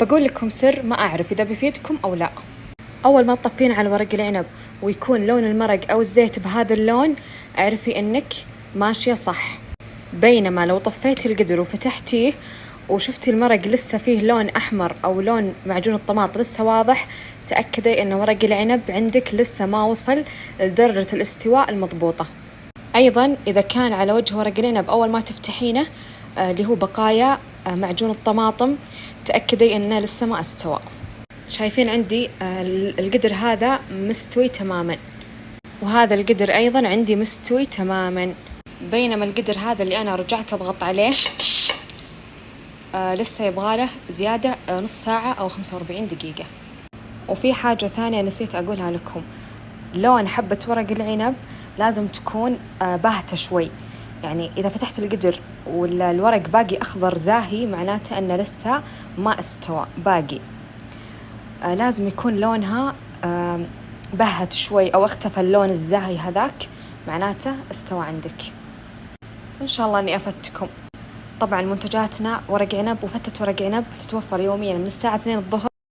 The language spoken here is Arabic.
بقول لكم سر ما أعرف إذا بيفيدكم أو لا. أول ما تطفين على ورق العنب ويكون لون المرق أو الزيت بهذا اللون، اعرفي إنك ماشية صح. بينما لو طفيتي القدر وفتحتيه وشفتي المرق لسه فيه لون أحمر أو لون معجون الطماط لسه واضح، تأكدي إن ورق العنب عندك لسه ما وصل لدرجة الاستواء المضبوطة. أيضا إذا كان على وجه ورق العنب أول ما تفتحينه اللي هو بقايا معجون الطماطم، تأكدي إنه لسه ما استوى. شايفين عندي القدر هذا مستوي تماما، وهذا القدر أيضا عندي مستوي تماما. بينما القدر هذا اللي أنا رجعت أضغط عليه لسه يبغاله زيادة نص ساعة أو 45 دقيقة. وفي حاجة ثانية نسيت أقولها لكم، لون حبة ورق العنب لازم تكون باهتة شوي. يعني إذا فتحت القدر والورق باقي أخضر زاهي، معناته أنه لسه ما استوى باقي. لازم يكون لونها بهت شوي أو اختفى اللون الزاهي هذاك، معناته استوى عندك. إن شاء الله أني أفدتكم. طبعا منتجاتنا ورق عنب وفتة ورق عنب تتوفر يوميا من الساعة 2 الظهر